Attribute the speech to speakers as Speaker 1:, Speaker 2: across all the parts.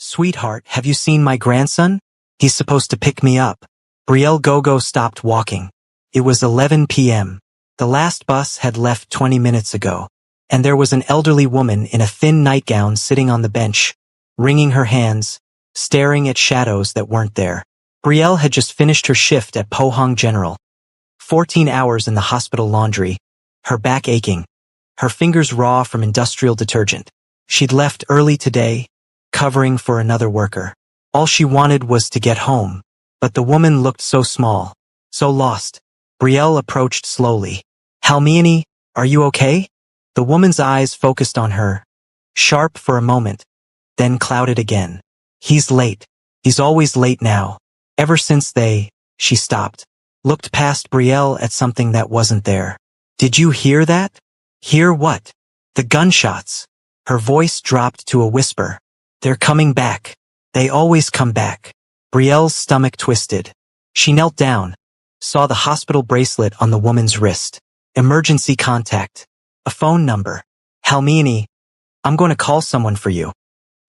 Speaker 1: Sweetheart, have you seen my grandson? He's supposed to pick me up. Brielle Gogo stopped walking. It was 11 p.m. The last bus had left 20 minutes ago, and there was an elderly woman in a thin nightgown sitting on the bench, wringing her hands, staring at shadows that weren't there. Brielle had just finished her shift at Pohang General. 14 hours in the hospital laundry, her back aching, her fingers raw from industrial detergent. She'd left early today, covering for another worker. All she wanted was to get home, but the woman looked so small, so lost. Brielle approached slowly. Halmione, are you okay? The woman's eyes focused on her, sharp for a moment, then clouded again. He's late. He's always late now. Ever since she stopped, looked past Brielle at something that wasn't there. Did you hear that? Hear what? The gunshots. Her voice dropped to a whisper. They're coming back. They always come back. Brielle's stomach twisted. She knelt down, saw the hospital bracelet on the woman's wrist. Emergency contact. A phone number. Halmione, I'm going to call someone for you.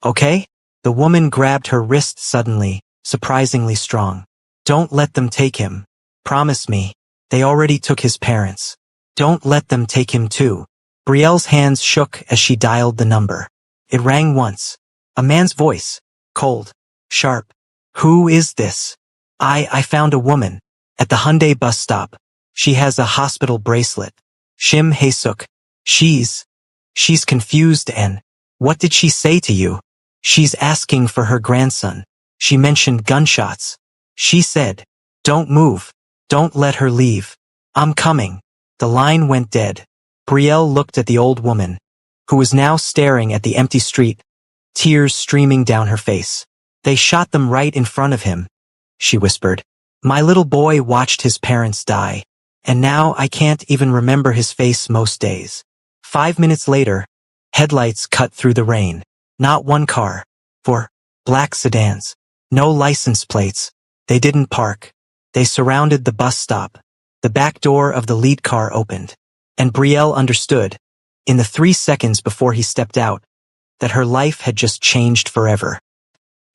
Speaker 1: Okay? The woman grabbed her wrist suddenly, surprisingly strong. Don't let them take him. Promise me. They already took his parents. Don't let them take him too. Brielle's hands shook as she dialed the number. It rang once. A man's voice. Cold. Sharp. Who is this? I found a woman. At the Hyundai bus stop. She has a hospital bracelet. Shim Haesuk. She's confused and, what did she say to you? She's asking for her grandson. She mentioned gunshots. She said, don't move. Don't let her leave. I'm coming. The line went dead. Brielle looked at the old woman, who was now staring at the empty street, tears streaming down her face. They shot them right in front of him, she whispered. My little boy watched his parents die, and now I can't even remember his face most days. 5 minutes later, headlights cut through the rain. Not one car. 4 black sedans. No license plates. They didn't park. They surrounded the bus stop. The back door of the lead car opened, and Brielle understood, in the 3 seconds before he stepped out, that her life had just changed forever.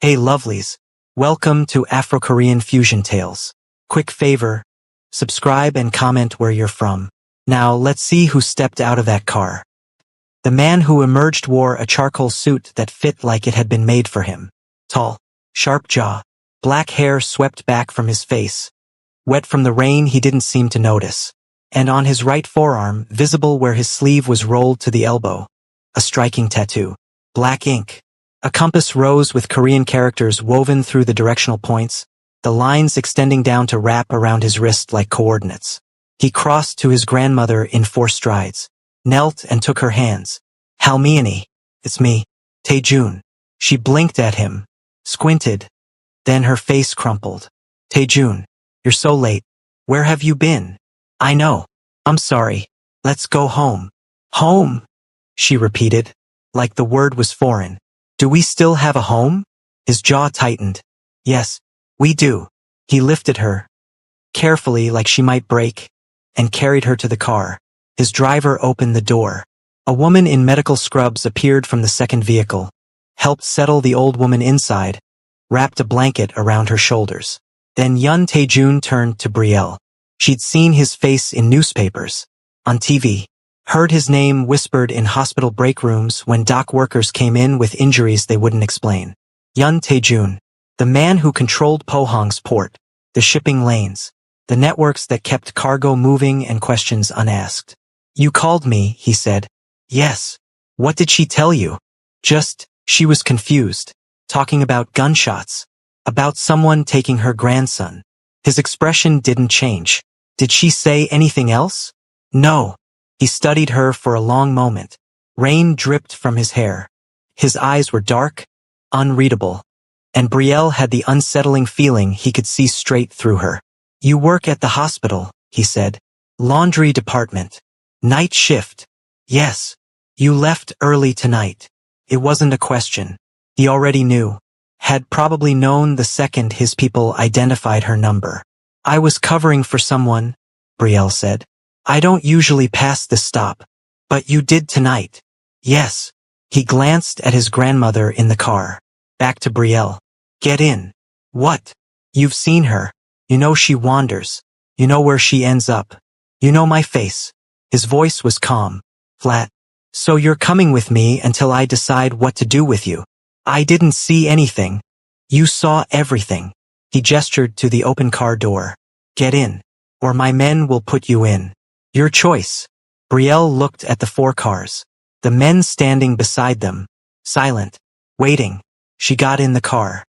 Speaker 1: Hey lovelies, welcome to Afro-Korean Fusion Tales. Quick favor, subscribe and comment where you're from. Now let's see who stepped out of that car. The man who emerged wore a charcoal suit that fit like it had been made for him. Tall, sharp jaw, black hair swept back from his face. Wet from the rain, he didn't seem to notice. And on his right forearm, visible where his sleeve was rolled to the elbow, a striking tattoo. Black ink. A compass rose with Korean characters woven through the directional points, the lines extending down to wrap around his wrist like coordinates. He crossed to his grandmother in 4 strides, knelt and took her hands. Halmione, it's me, Taejun. She blinked at him, squinted. Then her face crumpled. Taejun, you're so late. Where have you been? I know. I'm sorry. Let's go home. Home, she repeated, like the word was foreign. Do we still have a home? His jaw tightened. Yes, we do. He lifted her, carefully like she might break, and carried her to the car. His driver opened the door. A woman in medical scrubs appeared from the second vehicle, helped settle the old woman inside, wrapped a blanket around her shoulders. Then Yun Taejun turned to Brielle. She'd seen his face in newspapers, on TV, heard his name whispered in hospital break rooms when dock workers came in with injuries they wouldn't explain. Yun Taejun, the man who controlled Pohang's port, the shipping lanes, the networks that kept cargo moving and questions unasked. You called me, he said. Yes. What did she tell you? She was confused, talking about gunshots, about someone taking her grandson. His expression didn't change. Did she say anything else? No. He studied her for a long moment. Rain dripped from his hair. His eyes were dark, unreadable, and Brielle had the unsettling feeling he could see straight through her. You work at the hospital, he said. Laundry department. Night shift. Yes. You left early tonight. It wasn't a question. He already knew. Had probably known the second his people identified her number. I was covering for someone, Brielle said. I don't usually pass this stop. But you did tonight. Yes. He glanced at his grandmother in the car. Back to Brielle. Get in. What? You've seen her. You know she wanders. You know where she ends up. You know my face. His voice was calm, flat. So you're coming with me until I decide what to do with you. I didn't see anything. You saw everything. He gestured to the open car door. Get in, or my men will put you in. Your choice. Brielle looked at the 4 cars. The men standing beside them, silent, waiting. She got in the car.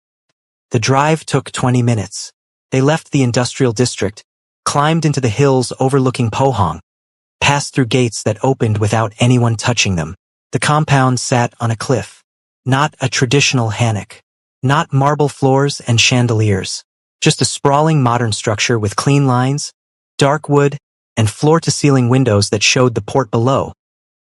Speaker 1: The drive took 20 minutes. They left the industrial district, climbed into the hills overlooking Pohang, passed through gates that opened without anyone touching them. The compound sat on a cliff. Not a traditional hanok. Not marble floors and chandeliers. Just a sprawling modern structure with clean lines, dark wood, and floor-to-ceiling windows that showed the port below.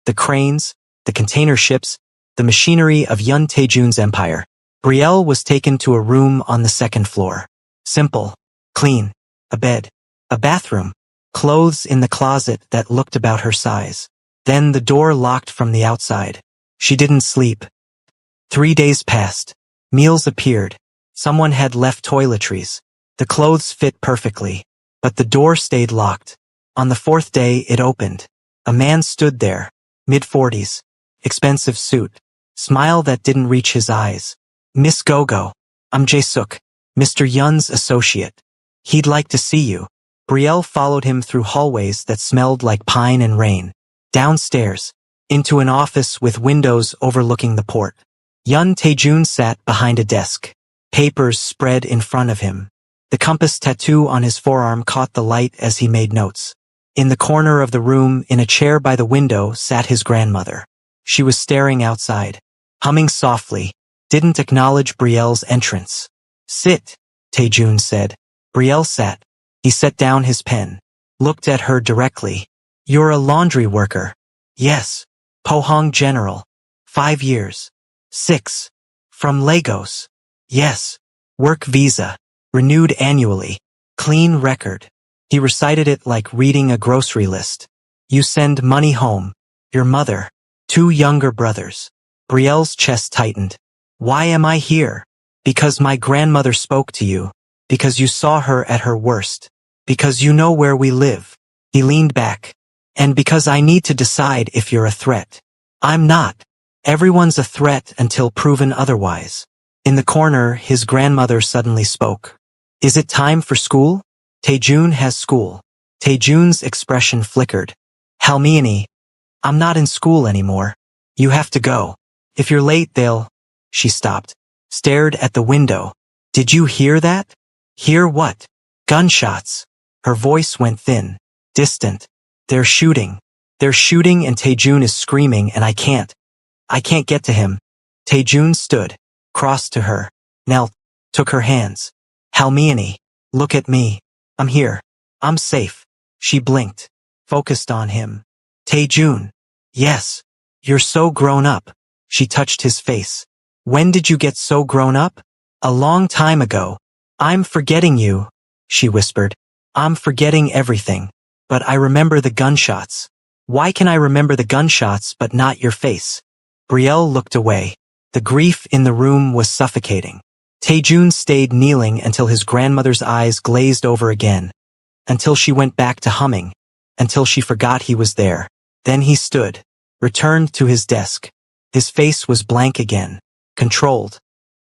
Speaker 1: The cranes, the container ships, the machinery of Yun Taejun's empire. Brielle was taken to a room on the 2nd floor. Simple, clean, a bed, a bathroom, clothes in the closet that looked about her size. Then the door locked from the outside. She didn't sleep. 3 days passed. Meals appeared. Someone had left toiletries. The clothes fit perfectly. But the door stayed locked. On the 4th day it opened. A man stood there, mid-40s, expensive suit, smile that didn't reach his eyes. Miss Gogo, I'm Jae-suk, Mr. Yun's associate. He'd like to see you. Brielle followed him through hallways that smelled like pine and rain. Downstairs, into an office with windows overlooking the port. Yun Taejun sat behind a desk. Papers spread in front of him. The compass tattoo on his forearm caught the light as he made notes. In the corner of the room, in a chair by the window, sat his grandmother. She was staring outside, humming softly, didn't acknowledge Brielle's entrance. Sit, Taejun said. Brielle sat. He set down his pen, looked at her directly. You're a laundry worker. Yes. Pohang General. 5 years. 6. From Lagos. Yes. Work visa. Renewed annually. Clean record. He recited it like reading a grocery list. You send money home. Your mother. 2 younger brothers. Brielle's chest tightened. Why am I here? Because my grandmother spoke to you. Because you saw her at her worst. Because you know where we live. He leaned back. And because I need to decide if you're a threat. I'm not. Everyone's a threat until proven otherwise. In the corner, his grandmother suddenly spoke. Is it time for school? Taejun has school. Taejun's expression flickered. Halmiani, I'm not in school anymore. You have to go. If you're late, they'll... She stopped, stared at the window. Did you hear that? Hear what? Gunshots. Her voice went thin, distant. They're shooting. They're shooting and Taejun is screaming and I can't get to him. Taejun stood, crossed to her, knelt, took her hands. Halmiani, look at me. I'm here. I'm safe. She blinked, focused on him. Taejun. Yes. You're so grown up. She touched his face. When did you get so grown up? A long time ago. I'm forgetting you, she whispered. I'm forgetting everything. But I remember the gunshots. Why can I remember the gunshots but not your face? Brielle looked away. The grief in the room was suffocating. Taejun stayed kneeling until his grandmother's eyes glazed over again. Until she went back to humming. Until she forgot he was there. Then he stood, returned to his desk. His face was blank again, controlled.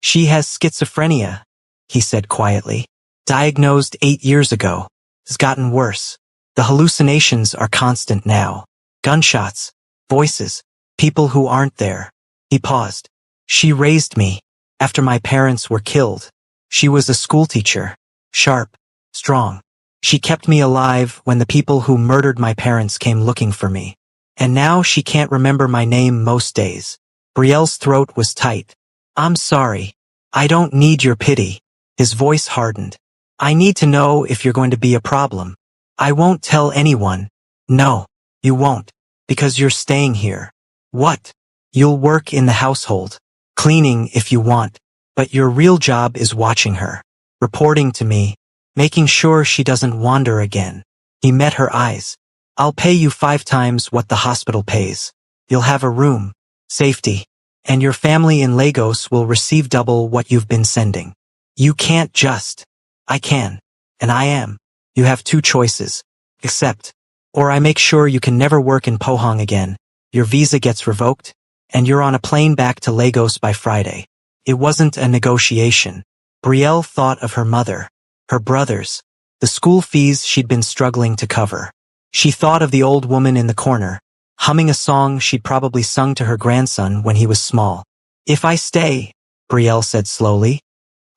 Speaker 1: She has schizophrenia, he said quietly. Diagnosed 8 years ago. It's gotten worse. The hallucinations are constant now. Gunshots, voices, people who aren't there. He paused. She raised me. After my parents were killed. She was a schoolteacher. Sharp, strong. She kept me alive when the people who murdered my parents came looking for me. And now she can't remember my name most days. Brielle's throat was tight. I'm sorry. I don't need your pity. His voice hardened. I need to know if you're going to be a problem. I won't tell anyone. No, you won't. Because you're staying here. What? You'll work in the household. Cleaning if you want. But your real job is watching her. Reporting to me. Making sure she doesn't wander again. He met her eyes. I'll pay you 5 times what the hospital pays. You'll have a room. Safety. And your family in Lagos will receive double what you've been sending. You can't just. I can. And I am. You have two choices. Accept. Or I make sure you can never work in Pohang again. Your visa gets revoked, and you're on a plane back to Lagos by Friday. It wasn't a negotiation. Brielle thought of her mother, her brothers, the school fees she'd been struggling to cover. She thought of the old woman in the corner, humming a song she'd probably sung to her grandson when he was small. If I stay, Brielle said slowly,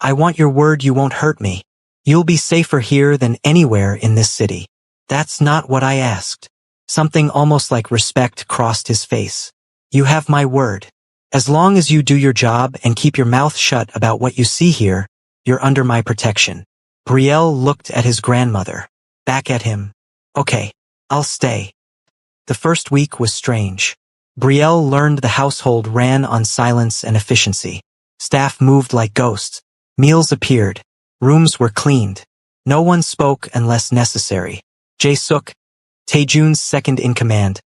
Speaker 1: I want your word you won't hurt me. You'll be safer here than anywhere in this city. That's not what I asked. Something almost like respect crossed his face. You have my word. As long as you do your job and keep your mouth shut about what you see here, you're under my protection. Brielle looked at his grandmother. Back at him. Okay, I'll stay. The first week was strange. Brielle learned the household ran on silence and efficiency. Staff moved like ghosts. Meals appeared. Rooms were cleaned. No one spoke unless necessary. Jae-suk, Taejun's second-in-command,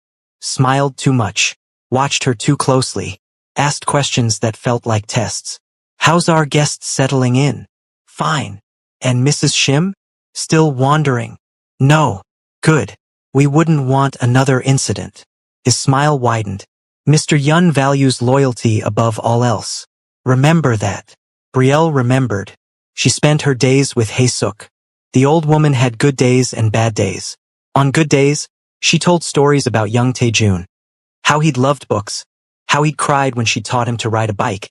Speaker 1: smiled too much, watched her too closely, asked questions that felt like tests. How's our guest settling in? Fine. And Mrs. Shim? Still wandering? No. Good. We wouldn't want another incident. His smile widened. Mr. Yun values loyalty above all else. Remember that. Brielle remembered. She spent her days with Hae-suk. The old woman had good days and bad days. On good days, she told stories about young Taejun. How he'd loved books. How he'd cried when she taught him to ride a bike.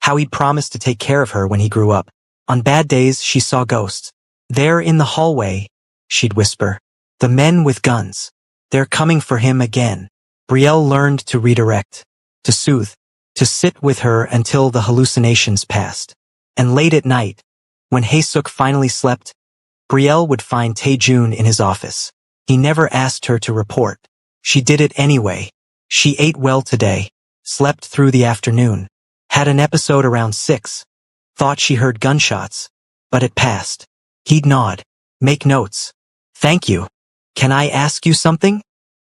Speaker 1: How he'd promised to take care of her when he grew up. On bad days, she saw ghosts. There in the hallway, she'd whisper. The men with guns. They're coming for him again. Brielle learned to redirect, to soothe, to sit with her until the hallucinations passed. And late at night, when Hae-suk finally slept, Brielle would find Taejun in his office. He never asked her to report. She did it anyway. She ate well today, slept through the afternoon, had an episode around 6, thought she heard gunshots, but it passed. He'd nod, make notes. Thank you. Can I ask you something?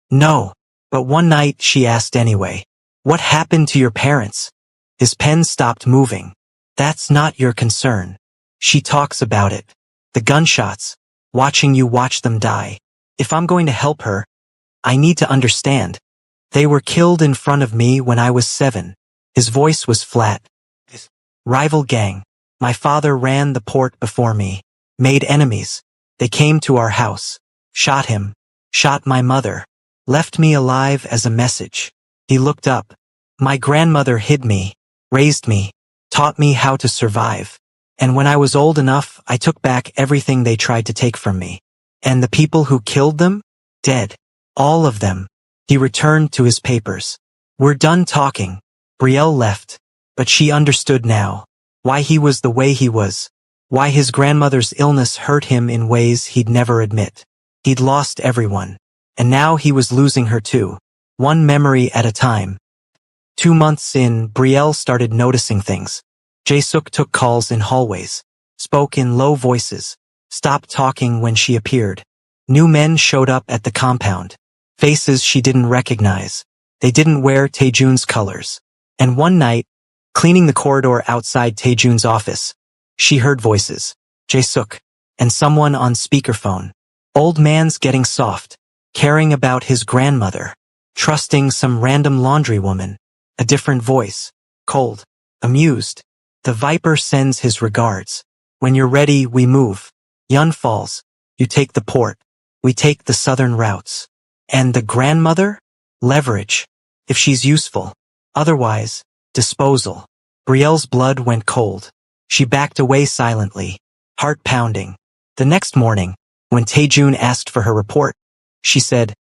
Speaker 1: No. But one night she asked anyway. What happened to your parents? His pen stopped moving. That's not your concern. She talks about it. The gunshots. Watching you watch them die. If I'm going to help her, I need to understand. They were killed in front of me when I was 7. His voice was flat. Rival gang. My father ran the port before me. Made enemies. They came to our house. Shot him. Shot my mother. Left me alive as a message. He looked up. My grandmother hid me. Raised me. Taught me how to survive. And when I was old enough, I took back everything they tried to take from me. And the people who killed them? Dead. All of them. He returned to his papers. We're done talking. Brielle left. But she understood now. Why he was the way he was. Why his grandmother's illness hurt him in ways he'd never admit. He'd lost everyone. And now he was losing her too. One memory at a time. 2 months in, Brielle started noticing things. Jae-suk took calls in hallways. Spoke in low voices. Stopped talking when she appeared. New men showed up at the compound. Faces she didn't recognize. They didn't wear Taejun's colors. And one night, cleaning the corridor outside Taejun's office, she heard voices. Jae-suk. And someone on speakerphone. Old man's getting soft. Caring about his grandmother. Trusting some random laundry woman. A different voice. Cold. Amused. The Viper sends his regards. When you're ready, we move. Yun falls. You take the port. We take the southern routes. And the grandmother? Leverage. If she's useful. Otherwise, disposal. Brielle's blood went cold. She backed away silently. Heart pounding. The next morning, when Taejun asked for her report, she said,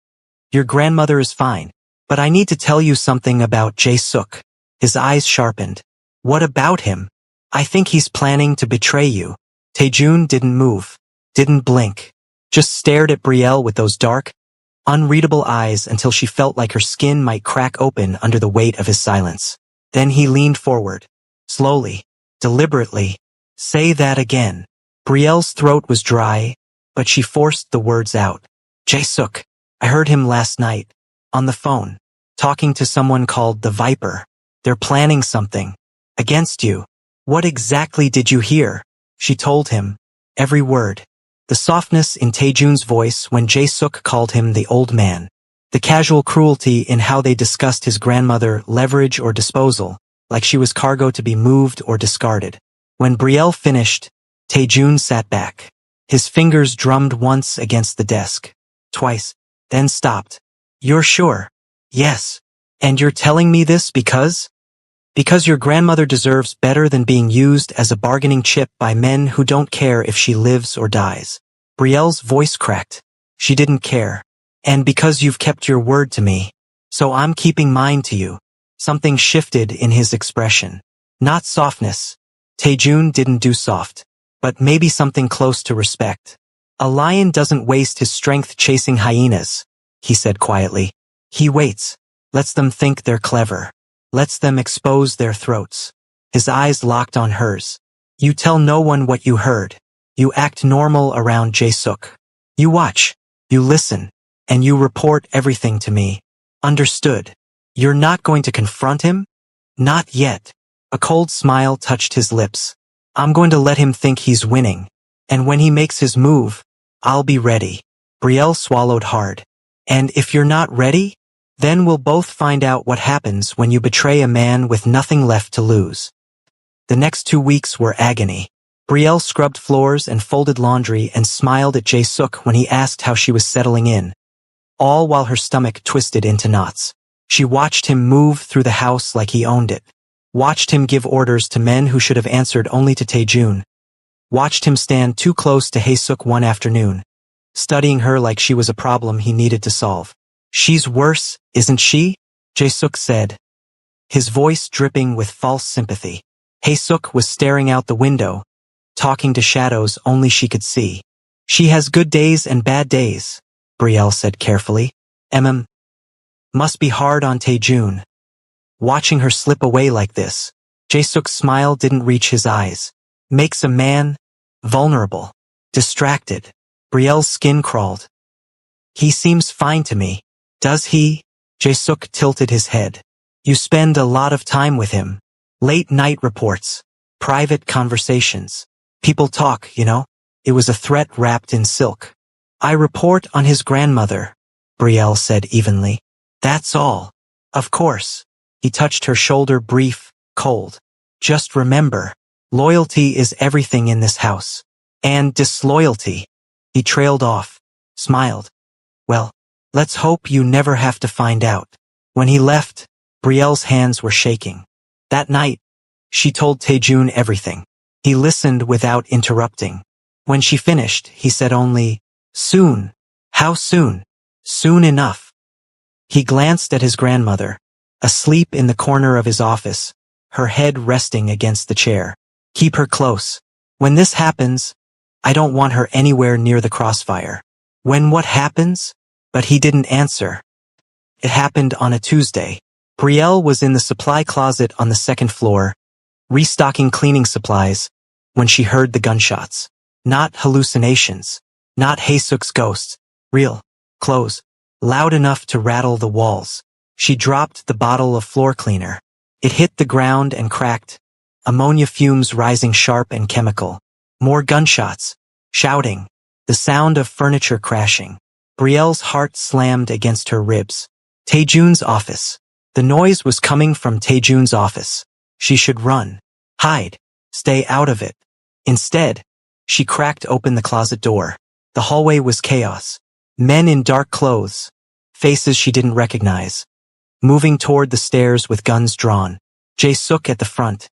Speaker 1: Your grandmother is fine. But I need to tell you something about Jae-suk. His eyes sharpened. What about him? I think he's planning to betray you. Taejun didn't move. Didn't blink. Just stared at Brielle with those dark, unreadable eyes until she felt like her skin might crack open under the weight of his silence. Then he leaned forward. Slowly. Deliberately. Say that again. Brielle's throat was dry, but she forced the words out. Jae-suk. I heard him last night. On the phone. Talking to someone called the Viper. They're planning something. Against you. What exactly did you hear? She told him. Every word. The softness in Taejun's voice when Jae-suk called him the old man. The casual cruelty in how they discussed his grandmother, leverage or disposal, like she was cargo to be moved or discarded. When Brielle finished, Taejun sat back. His fingers drummed once against the desk. Twice. Then stopped. You're sure? Yes. And you're telling me this because? Because your grandmother deserves better than being used as a bargaining chip by men who don't care if she lives or dies. Brielle's voice cracked. She didn't care. And because you've kept your word to me. So I'm keeping mine to you. Something shifted in his expression. Not softness. Taejun didn't do soft. But maybe something close to respect. A lion doesn't waste his strength chasing hyenas, he said quietly. He waits. Lets them think they're clever. Lets them expose their throats. His eyes locked on hers. You tell no one what you heard. You act normal around Jae-suk. You watch. You listen. And you report everything to me. Understood. You're not going to confront him? Not yet. A cold smile touched his lips. I'm going to let him think he's winning. And when he makes his move, I'll be ready. Brielle swallowed hard. And if you're not ready? Then we'll both find out what happens when you betray a man with nothing left to lose. The next 2 weeks were agony. Brielle scrubbed floors and folded laundry and smiled at Jae-suk when he asked how she was settling in. All while her stomach twisted into knots. She watched him move through the house like he owned it. Watched him give orders to men who should have answered only to Taejun. Watched him stand too close to Hae-suk one afternoon, studying her like she was a problem he needed to solve. She's worse, isn't she? Jae-suk said, his voice dripping with false sympathy. Hae-suk was staring out the window, talking to shadows only she could see. She has good days and bad days, Brielle said carefully. Must be hard on Taejun. Watching her slip away like this, Jae-suk's smile didn't reach his eyes. Makes a man vulnerable, distracted. Brielle's skin crawled. He seems fine to me. Does he? Jae-suk tilted his head. You spend a lot of time with him. Late night reports. Private conversations. People talk, you know? It was a threat wrapped in silk. I report on his grandmother, Brielle said evenly. That's all. Of course. He touched her shoulder, brief, cold. Just remember, loyalty is everything in this house. And disloyalty. He trailed off, smiled. Well, let's hope you never have to find out. When he left, Brielle's hands were shaking. That night, she told Taejun everything. He listened without interrupting. When she finished, he said only, soon. How soon? Soon enough. He glanced at his grandmother, asleep in the corner of his office, her head resting against the chair. Keep her close. When this happens, I don't want her anywhere near the crossfire. When what happens? But he didn't answer. It happened on a Tuesday. Brielle was in the supply closet on the second floor, restocking cleaning supplies, when she heard the gunshots. Not hallucinations. Not Hae-suk's ghost. Real. Close. Loud enough to rattle the walls. She dropped the bottle of floor cleaner. It hit the ground and cracked. Ammonia fumes rising sharp and chemical. More gunshots. Shouting. The sound of furniture crashing. Brielle's heart slammed against her ribs. Taejun's office. The noise was coming from Taejun's office. She should run. Hide. Stay out of it. Instead, she cracked open the closet door. The hallway was chaos. Men in dark clothes. Faces she didn't recognize. Moving toward the stairs with guns drawn. Jae-suk at the front.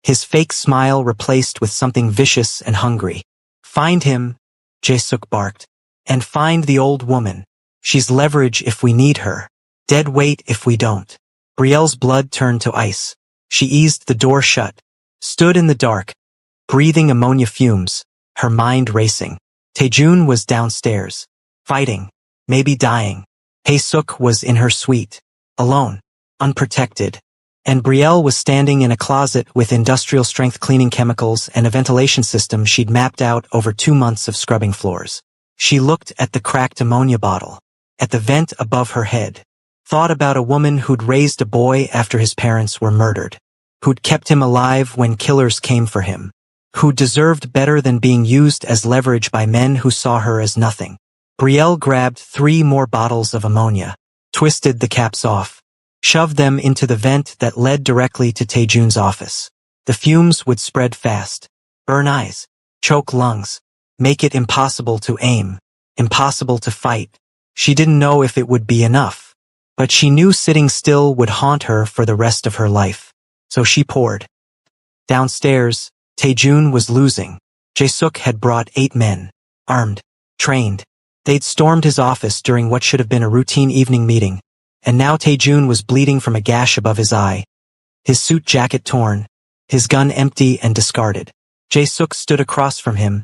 Speaker 1: His fake smile replaced with something vicious and hungry. Find him, Jae-suk barked. And find the old woman. She's leverage if we need her. Dead weight if we don't. Brielle's blood turned to ice. She eased the door shut. Stood in the dark. Breathing ammonia fumes. Her mind racing. Taejun was downstairs. Fighting. Maybe dying. Hae-suk was in her suite. Alone. Unprotected. And Brielle was standing in a closet with industrial-strength cleaning chemicals and a ventilation system she'd mapped out over 2 months of scrubbing floors. She looked at the cracked ammonia bottle. At the vent above her head. Thought about a woman who'd raised a boy after his parents were murdered. Who'd kept him alive when killers came for him. Who deserved better than being used as leverage by men who saw her as nothing. Brielle grabbed 3 more bottles of ammonia, twisted the caps off, shoved them into the vent that led directly to Taejun's office. The fumes would spread fast, burn eyes, choke lungs, make it impossible to aim, impossible to fight. She didn't know if it would be enough, but she knew sitting still would haunt her for the rest of her life. So she poured. Downstairs, Taejun was losing. Jae-suk had brought 8 men, armed, trained. They'd stormed his office during what should have been a routine evening meeting, and now Taejun was bleeding from a gash above his eye, his suit jacket torn, his gun empty and discarded. Jae-suk stood across from him,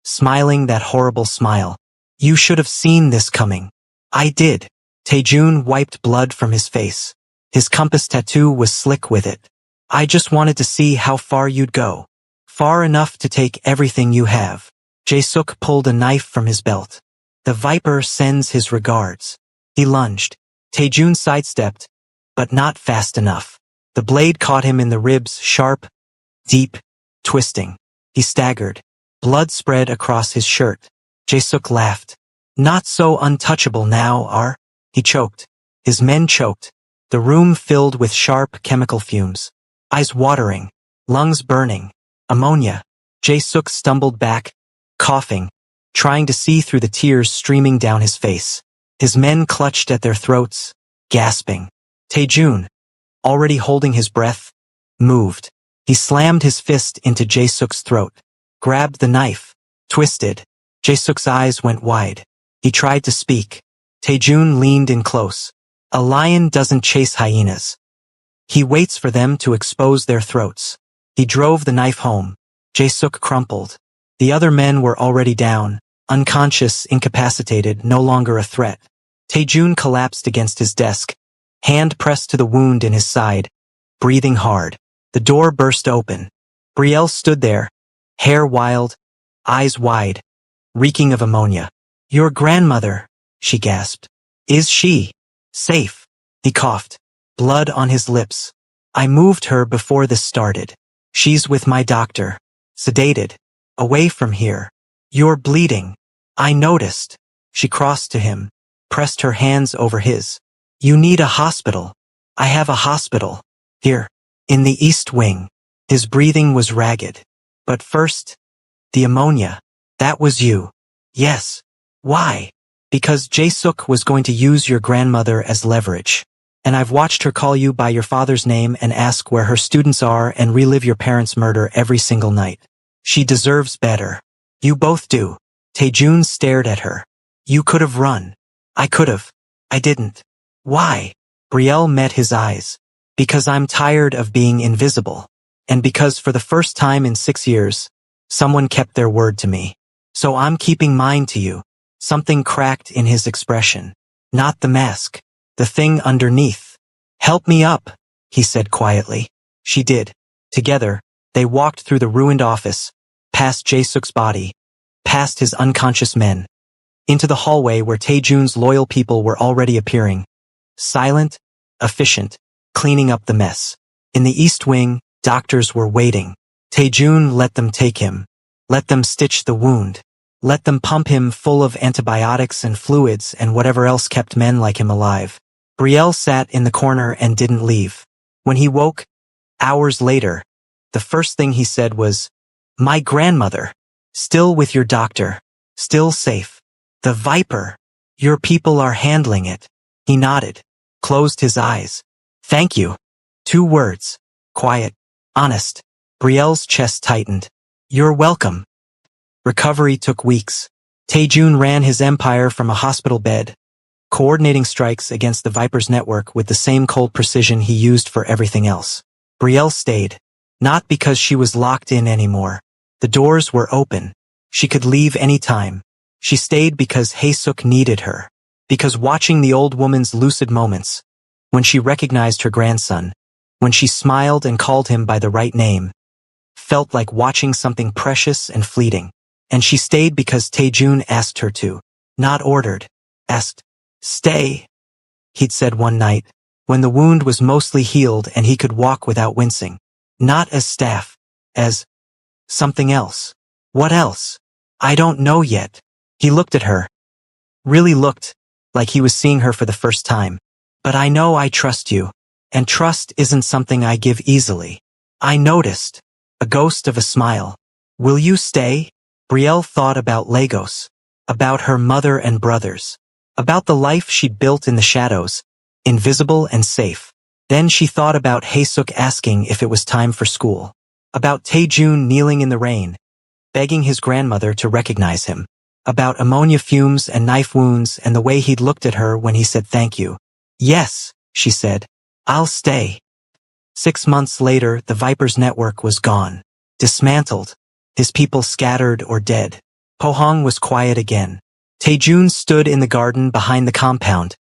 Speaker 1: smiling that horrible smile. You should have seen this coming. I did. Taejun wiped blood from his face. His compass tattoo was slick with it. I just wanted to see how far you'd go. Far enough to take everything you have. Jae-suk pulled a knife from his belt. The Viper sends his regards. He lunged. Taejun sidestepped, but not fast enough. The blade caught him in the ribs, sharp, deep, twisting. He staggered. Blood spread across his shirt. Jae-suk laughed. Not so untouchable now, are? He choked. His men choked. The room filled with sharp chemical fumes. Eyes watering. Lungs burning. Ammonia. Jae-suk stumbled back, coughing, trying to see through the tears streaming down his face. His men clutched at their throats, gasping. Taejun, already holding his breath, moved. He slammed his fist into Jae-suk's throat, grabbed the knife, twisted. Jae-suk's eyes went wide. He tried to speak. Taejun leaned in close. A lion doesn't chase hyenas. He waits for them to expose their throats. He drove the knife home. Jae-suk crumpled. The other men were already down, unconscious, incapacitated, no longer a threat. Taejun collapsed against his desk, hand pressed to the wound in his side, breathing hard. The door burst open. Brielle stood there, hair wild, eyes wide, reeking of ammonia. Your grandmother, she gasped. Is she safe? He coughed, blood on his lips. I moved her before this started. She's with my doctor, sedated, away from here. You're bleeding. I noticed. She crossed to him, pressed her hands over his. You need a hospital. I have a hospital. Here, in the East Wing. His breathing was ragged. But first, the ammonia. That was you. Yes. Why? Because Jae-suk was going to use your grandmother as leverage. And I've watched her call you by your father's name and ask where her students are and relive your parents' murder every single night. She deserves better. You both do. Taejun stared at her. You could have run. I could have. I didn't. Why? Brielle met his eyes. Because I'm tired of being invisible. And because for the first time in 6 years, someone kept their word to me. So I'm keeping mine to you. Something cracked in his expression. Not the mask. The thing underneath. Help me up, he said quietly. She did. Together, they walked through the ruined office, past Jae-suk's body, past his unconscious men, into the hallway where Taejun's loyal people were already appearing. Silent, efficient, cleaning up the mess. In the East Wing, doctors were waiting. Taejun let them take him. Let them stitch the wound. Let them pump him full of antibiotics and fluids and whatever else kept men like him alive. Brielle sat in the corner and didn't leave. When he woke, hours later, the first thing he said was, My grandmother. Still with your doctor. Still safe. The Viper. Your people are handling it. He nodded, closed his eyes. Thank you. 2 words. Quiet. Honest. Brielle's chest tightened. You're welcome. Recovery took weeks. Taejun ran his empire from a hospital bed, coordinating strikes against the Viper's network with the same cold precision he used for everything else. Brielle stayed. Not because she was locked in anymore. The doors were open. She could leave any time. She stayed because Hae-suk needed her. Because watching the old woman's lucid moments, when she recognized her grandson, when she smiled and called him by the right name, felt like watching something precious and fleeting. And she stayed because Taejun asked her to. Not ordered. Asked. Stay. he'd said one night, when the wound was mostly healed and he could walk without wincing. Not as staff, as something else. What else? I don't know yet. He looked at her. Really looked like he was seeing her for the first time. But I know I trust you. And trust isn't something I give easily. I noticed. A ghost of a smile. Will you stay? Brielle thought about Lagos. About her mother and brothers. About the life she'd built in the shadows. Invisible and safe. Then she thought about Haesuk asking if it was time for school. About Taejun kneeling in the rain, begging his grandmother to recognize him. About ammonia fumes and knife wounds and the way he'd looked at her when he said thank you. Yes, she said. I'll stay. 6 months later, the Viper's network was gone. Dismantled. His people scattered or dead. Pohang was quiet again. Taejun stood in the garden behind the compound,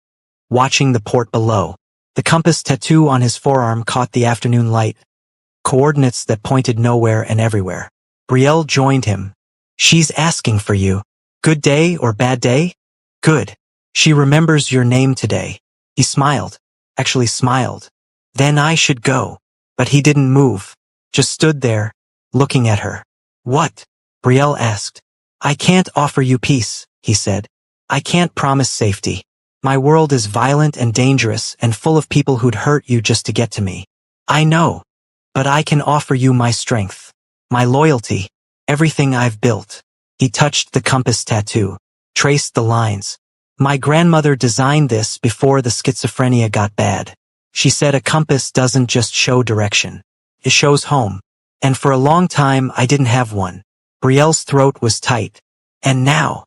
Speaker 1: watching the port below. The compass tattoo on his forearm caught the afternoon light. Coordinates that pointed nowhere and everywhere. Brielle joined him. She's asking for you. Good day or bad day? Good. She remembers your name today. He smiled. Actually smiled. Then I should go. But he didn't move. Just stood there, looking at her. What? Brielle asked. I can't offer you peace, he said. I can't promise safety. My world is violent and dangerous and full of people who'd hurt you just to get to me. I know. But I can offer you my strength. My loyalty. Everything I've built. He touched the compass tattoo. Traced the lines. My grandmother designed this before the schizophrenia got bad. She said a compass doesn't just show direction. It shows home. And for a long time I didn't have one. Brielle's throat was tight. And now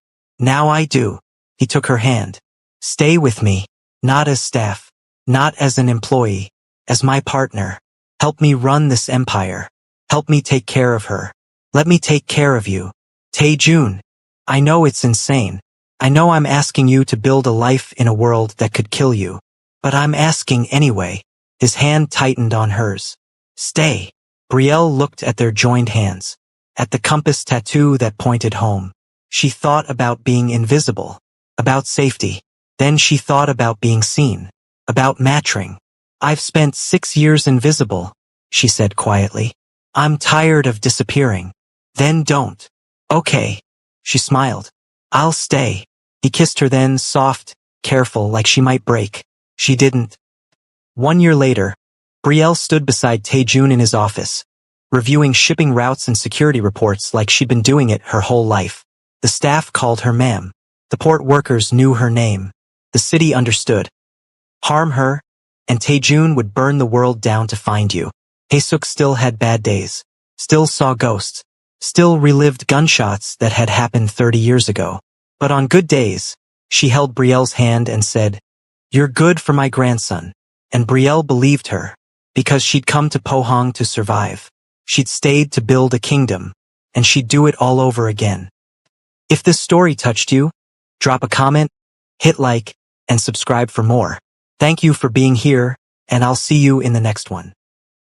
Speaker 1: I do. He took her hand. Stay with me. Not as staff. Not as an employee. As my partner. Help me run this empire. Help me take care of her. Let me take care of you. Taejun. I know it's insane. I know I'm asking you to build a life in a world that could kill you. But I'm asking anyway. His hand tightened on hers. Stay. Brielle looked at their joined hands. At the compass tattoo that pointed home. She thought about being invisible. About safety. Then she thought about being seen. About matching. I've spent 6 years invisible, she said quietly. I'm tired of disappearing. Then don't. Okay. She smiled. I'll stay. He kissed her then, soft, careful, like she might break. She didn't. 1 year later, Brielle stood beside Taejun in his office, reviewing shipping routes and security reports like she'd been doing it her whole life. The staff called her ma'am. The port workers knew her name. The city understood. Harm her, and Taejun would burn the world down to find you. Haesuk still had bad days. Still saw ghosts. Still relived gunshots that had happened 30 years ago. But on good days, she held Brielle's hand and said, You're good for my grandson. And Brielle believed her, because she'd come to Pohang to survive. She'd stayed to build a kingdom, and she'd do it all over again. If this story touched you, drop a comment, hit like, and subscribe for more. Thank you for being here, and I'll see you in the next one.